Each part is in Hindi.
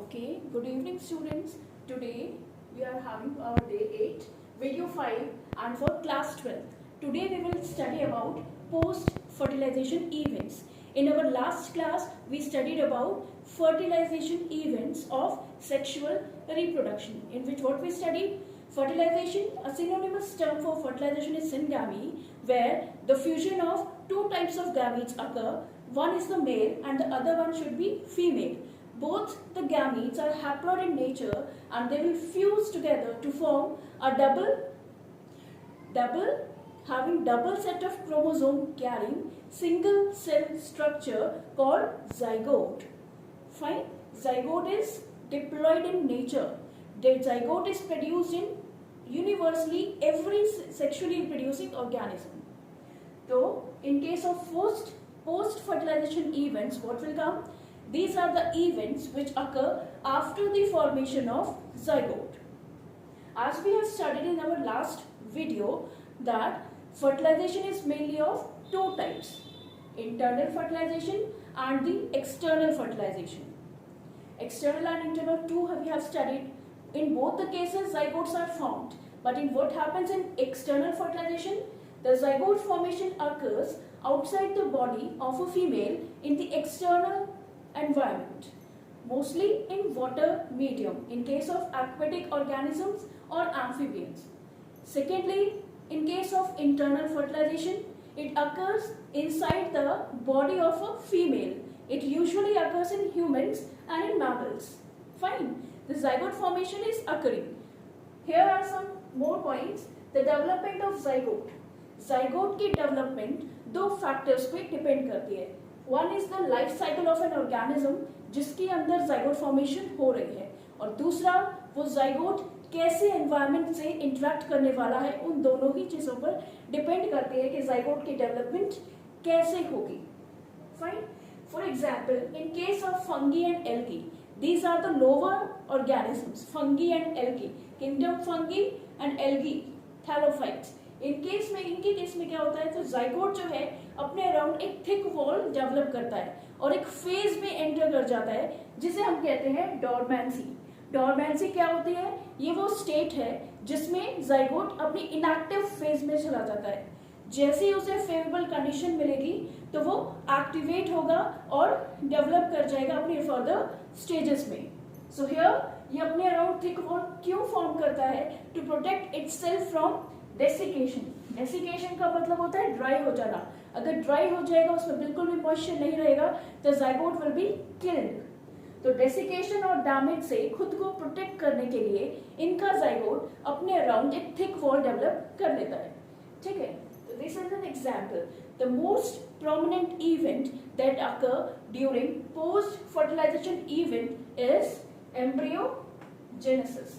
Okay, good evening students. Today we are having our day 8, video 5 and for class 12. Today we will study about post-fertilization events. In our last class we studied about fertilization events of sexual reproduction, in which what we studied? Fertilization, a synonymous term for fertilization is syngamy, where the fusion of two types of gametes occur. One is the male and the other one should be female. Both the gametes are haploid in nature and they will fuse together to form a having double set of chromosome carrying single cell structure called zygote. Fine. Zygote is diploid in nature. The zygote is produced in universally every sexually reproducing organism. So, in case of post-fertilization events, what will come? These are the events which occur after the formation of zygote. As we have studied in our last video that fertilization is mainly of two types, internal fertilization and the external fertilization. External and internal two we have studied. In both the cases zygotes are formed, but in what happens in external fertilization, the zygote formation occurs outside the body of a female in the external environment, mostly in water medium in case of aquatic organisms or amphibians. Secondly, in case of internal fertilization, it occurs inside the body of a female. It usually occurs in humans and in mammals. Fine. The zygote formation is occurring. Here are some more points. The development of zygote. zygote की development दो factors पे depend करती है. One is the life cycle of an organism जिसके अंदर zygote formation हो रही है, और दूसरा वो zygote कैसे environment से interact करने वाला है. उन दोनों ही चीजों पर depend करती है कि zygote की development कैसे होगी. Fine. For example, in case of fungi and algae, these are the lower organisms, fungi and algae, kingdom fungi and algae, thallophytes. इनके केस में क्या होता है, तो जाइगोट जो है अपने अराउंड एक थिक वॉल डेवलप करता है और एक फेज में एंटर कर जाता है जिसे हम कहते हैं डॉर्मेंसी. डॉर्मेंसी क्या होती है? ये वो स्टेट है जिसमें जाइगोट अपनी इनएक्टिव फेज में चला जाता है. जैसे ही उसे फेवरेबल कंडीशन मिलेगी तो वो एक्टिवेट होगा और डेवलप कर जाएगा अपने फर्दर स्टेजेस में. सो हियर ये अपने अराउंड थिक वॉल क्यों फॉर्म करता है? To protect itself from desiccation. Desiccation का मतलब होता है ड्राई हो जाना. अगर ड्राई हो जाएगा, उसमें बिल्कुल भी मॉइस्चर नहीं रहेगा, तो जाइगोट विल बी किल्ड. तो डेसिकेशन और डैमेज से खुद को प्रोटेक्ट करने के लिए इनका जाइगोट अपने अराउंड एक थिक वॉल डेवलप कर लेता है. ठीक है. So this is an example. The most prominent event that occur during post-fertilization event is embryogenesis.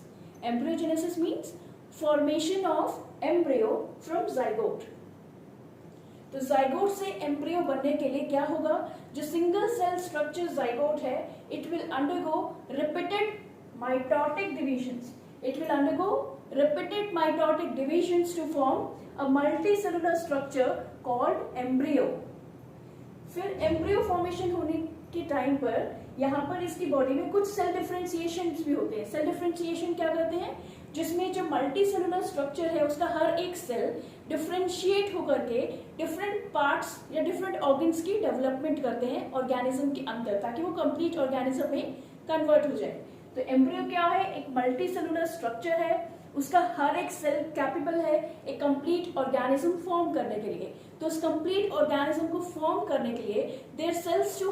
Embryogenesis means formation of embryo from zygote. तो जाइगोट से एम्ब्रियो बनने के लिए क्या होगा? जो सिंगल सेल स्ट्रक्चर जाइगोट है, it will undergo repeated mitotic divisions. It will undergo repeated mitotic divisions to form a multicellular structure called embryo. फिर एम्ब्रियो फॉर्मेशन होने के टाइम पर यहाँ पर इसकी बॉडी में कुछ सेल डिफरेंशिएशन भी होते हैं. सेल डिफरेंशिएशन क्या करते हैं? जिसमें जो मल्टी सेलुलर स्ट्रक्चर है उसका हर एक सेल डिफरेंशिएट होकर के डिफरेंट पार्ट्स या डिफरेंट ऑर्गन्स की डेवलपमेंट करते हैं ऑर्गेनिज्म के अंदर, ताकि वो कंप्लीट ऑर्गेनिज्म में कन्वर्ट हो जाए. तो एम्ब्रियो क्या है? एक मल्टी सेलुलर स्ट्रक्चर है. उसका हर एक सेल कैपेबल है एक कंप्लीट ऑर्गेनिज्म फॉर्म करने के लिए. तो उस कंप्लीट ऑर्गेनिज्म को फॉर्म करने के लिए their cells to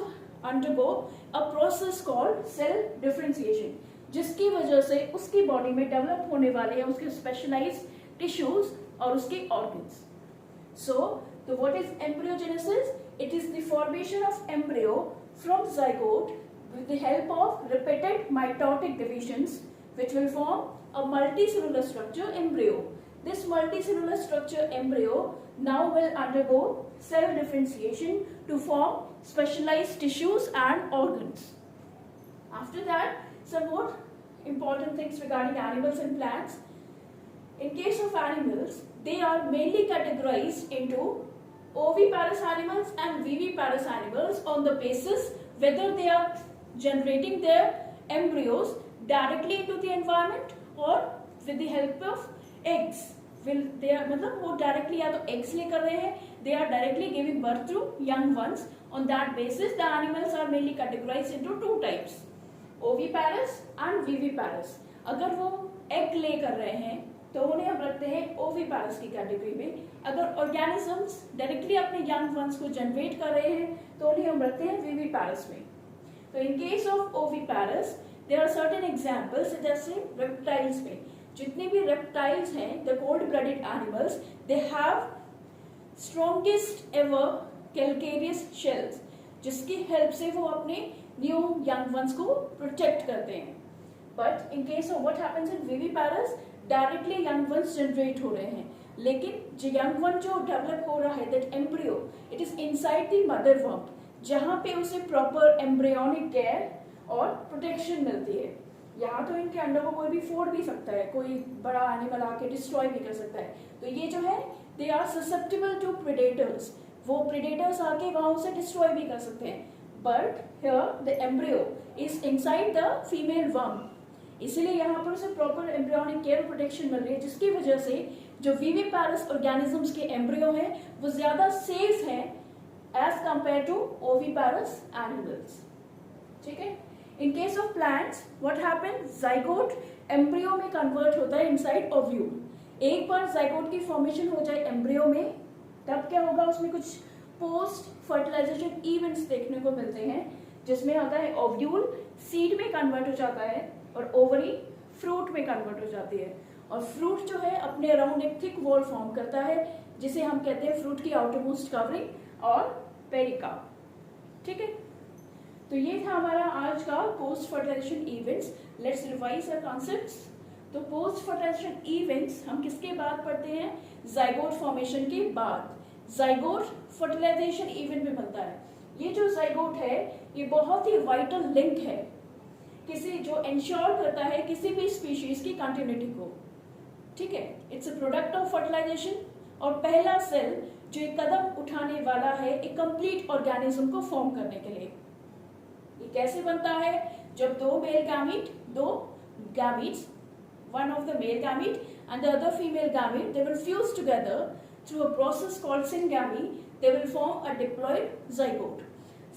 undergo a process called cell differentiation, जिसकी वजह से उसकी बॉडी में डेवलप होने वाले हैं उसके स्पेशलाइज्ड टिश्यूज और उसके ऑर्गन्स. सो तो what is embryogenesis? It is the formation of embryo from zygote with the help of repeated mitotic divisions which will form a multicellular structure embryo. This multicellular structure embryo now will undergo cell differentiation to form specialized tissues and organs. After that, some more important things regarding animals and plants. In case of animals, they are mainly categorized into oviparous animals and viviparous animals on the basis whether they are generating their embryos directly into the environment or with the help of eggs. Will they are मतलब वो directly या तो eggs लेकर रहे हैं, they are directly giving birth to young ones. On that basis, the animals are mainly categorized into two types, oviparous and viviparous. अगर वो egg लेकर रहे हैं तो उन्हें हम रखते हैं ओविपारस की कैटेगरी में. अगर ऑर्गेनिजम्स डायरेक्टली अपने यंग वंस को जनरेट कर रहे हैं तो उन्हें हम रखते हैं विविपारस में. तो in case of oviparous there are certain examples, जैसे रेप्टाइल्स में जितने भी रेप्टाइल्स हैं, the cold blooded animals, they have strongest ever calcareous shells, जिसकी हेल्प से वो अपने न्यू यंग वंस को प्रोटेक्ट करते हैं. But in case of what happens in viviparous, directly young ones generate हो रहे हैं, लेकिन जो यंग वन जो डेवलप हो रहा है, that embryo, it is inside the mother womb, जहां पे उसे प्रॉपर एम्ब्रियोनिक केयर और प्रोटेक्शन मिलती है. यहाँ तो इनके अंडों को कोई भी फोड़ भी सकता है, कोई बड़ा एनिमल आके डिस्ट्रॉय भी कर सकता है. तो ये जो है, they are susceptible to predators, वो प्रेडेटर्स आके वहां उसे डिस्ट्रॉय भी कर सकते हैं. But here the embryo is inside the female womb, इसलिए यहाँ पर उसे प्रॉपर एम्ब्रियोनिक केयर प्रोटेक्शन मिल रही है, जिसकी वजह से जो विविपारस ऑर्गेनिजम्स के एम्ब्रियो हैं वो ज्यादा सेफ हैं एज कंपेयर टू ओविपारस एनिमल्स. ठीक है. इन case of plants what happen, zygote embryo में कन्वर्ट होता है इनसाइड ओव्यूल. एक बार जाइगोट की फॉर्मेशन हो जाए एम्ब्रियो में, तब क्या होगा, उसमें कुछ पोस्ट फर्टिलाइजेशन इवेंट्स देखने को मिलते हैं, जिसमें होता है ओव्यूल सीड में कन्वर्ट हो जाता है और ओवरी फ्रूट में कन्वर्ट हो जाती है. और फ्रूट जो है अपने अराउंड एक थिक वॉल फॉर्म करता है, जिसे हम कहते हैं फ्रूट की आउटरमोस्ट कवरिंग और पेरिकार्प. ठीक है. तो ये था हमारा आज का post fertilization events. Let's revise our concepts. तो पोस्ट फर्टिलाइजेशन इवेंट्स हम किसके बाद पढ़ते हैं, जाइगोट फॉर्मेशन के बाद. जाइगोट फर्टिलाइजेशन इवेंट में बनता है. ये जो जाइगोट है ये बहुत ही वाइटल लिंक है, किसी जो इंश्योर करता है किसी भी स्पीशीज की कंटिन्यूटी को. ठीक है. It's a product of fertilization, और पहला सेल जो एक कदम उठाने वाला है एक कंप्लीट ऑर्गेनिज्म को फॉर्म करने के लिए. ये कैसे बनता है, जब दो male gametes, one of the male gamete and the other female gamete, they will fuse together through a process called syngamy. They will form a diploid zygote.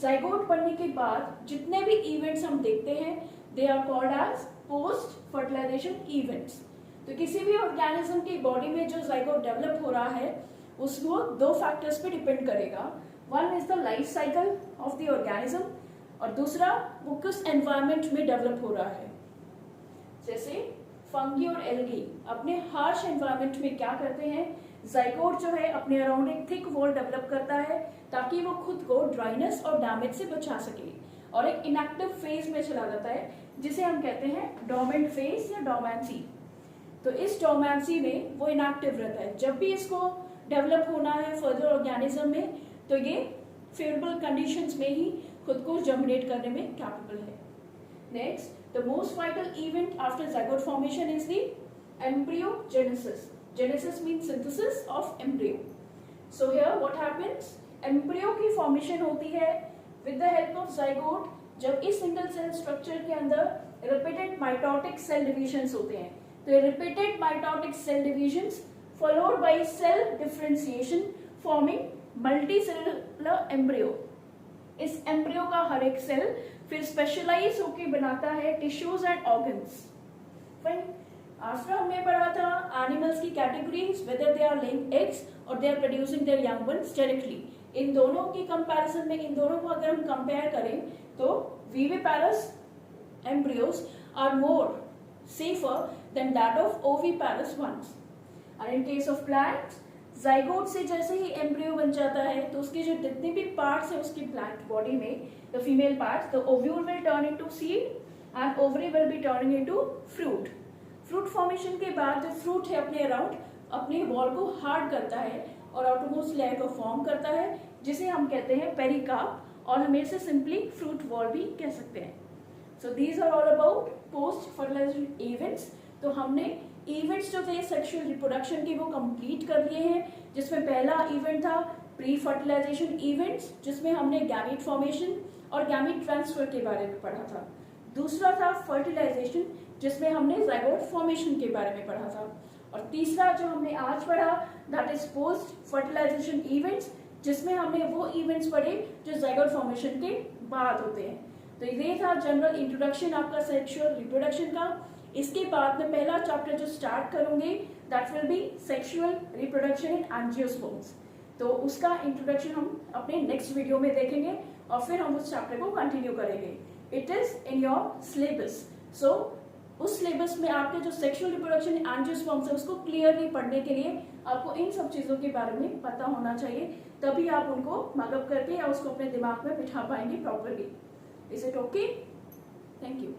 Zygote बनने के बाद जितने भी events हम देखते हैं, they are called as post fertilization events. तो किसी भी organism की body में जो zygote develop हो रहा है, उसको दो factors पे depend करेगा. One is the life cycle of the organism, और दूसरा वो किस environment में develop हो रहा है. जैसे फंगी और एल्गी अपने हार्श एनवायरनमेंट में क्या करते हैं, जाइगोट जो है अपने अराउंड एक थिक वॉल डेवलप करता है ताकि वो खुद को ड्राइनेस और डैमेज से बचा सके, और एक इनएक्टिव फेज में चला जाता है जिसे हम कहते हैं डोर्मेंट फेज या डोमेंसी. तो इस डोमेंसी में वो इनएक्टिव रहता है. जब भी इसको डेवलप होना है फर्दर ऑर्गेनिज्म में, तो ये फेवरेबल कंडीशंस में ही खुद को जर्मिनेट करने में कैपेबल है. Next, the most vital event after zygote formation is the embryogenesis. Genesis means synthesis of embryo. So here what happens? Embryo की formation होती है with the help of zygote, जब इस single cell structure के अंदर repeated mitotic cell divisions होते हैं. तो ये repeated mitotic cell divisions followed by cell differentiation forming multicellular embryo. इस एम्ब्रियो का हर एक सेल फिर स्पेशलाइज होकर बनाता है tissues and organs. Fine. After हमने पढ़ा था एनिमल्स की categories, whether they are laying eggs और they are producing their young ones directly. इन दोनों की कंपैरिजन में, इन दोनों को अगर हम कंपेयर करें तो viviparous embryos are more safer than that of oviparous ones. And in case of plants, zygote से जैसे ही एम्ब्रियो बन जाता है तो उसके जो जितने भी पार्ट्स है उसकी प्लांट बॉडी में, the female parts, the ovule will turn into seed and ovary will be turning into fruit. Fruit formation के बाद जो फ्रूट है अपने अराउंड अपने वॉल को हार्ड करता है और आउटरमोस्ट लेयर को फॉर्म करता है, जिसे हम कहते हैं पेरिकार्प, और हम इसे सिंपली फ्रूट वॉल भी कह सकते हैं. So these are all about post fertilization events. तो हमने इवेंट्स जो थे सेक्सुअल रिप्रोडक्शन के वो कंप्लीट कर लिए हैं, जिसमें पहला इवेंट था प्री फर्टिलाइजेशन इवेंट्स, जिसमें हमने गैमीट फॉर्मेशन और गैमीट ट्रांसफर के बारे में पढ़ा था. दूसरा था फर्टिलाइजेशन, जिसमें हमने जाइगोट फॉर्मेशन के बारे में पढ़ा था, और तीसरा जो हमने आज पढ़ा that is post fertilization events, जिसमें हमने वो इवेंट्स पढ़े जो जाइगोट फॉर्मेशन के बाद होते हैं। तो ये था जनरल इंट्रोडक्शन आपका सेक्सुअल रिप्रोडक्शन का। इसके बाद में पहला चैप्टर जो स्टार्ट करूंगी that will be sexual reproduction in angiosperms. तो उसका इंट्रोडक्शन हम अपने नेक्स्ट वीडियो में देखेंगे और फिर हम उस चैप्टर को कंटिन्यू करेंगे। It is in your syllabus. So उस सिलेबस में आपके जो सेक्सुअल रिप्रोडक्शन एंजियोस्पर्म्स है उसको क्लियरली पढ़ने के लिए आपको इन सब चीजों के बारे में पता होना चाहिए, तभी आप उनको मगअप करके या उसको अपने दिमाग में बिठा पाएंगे properly. Is it okay? Thank you.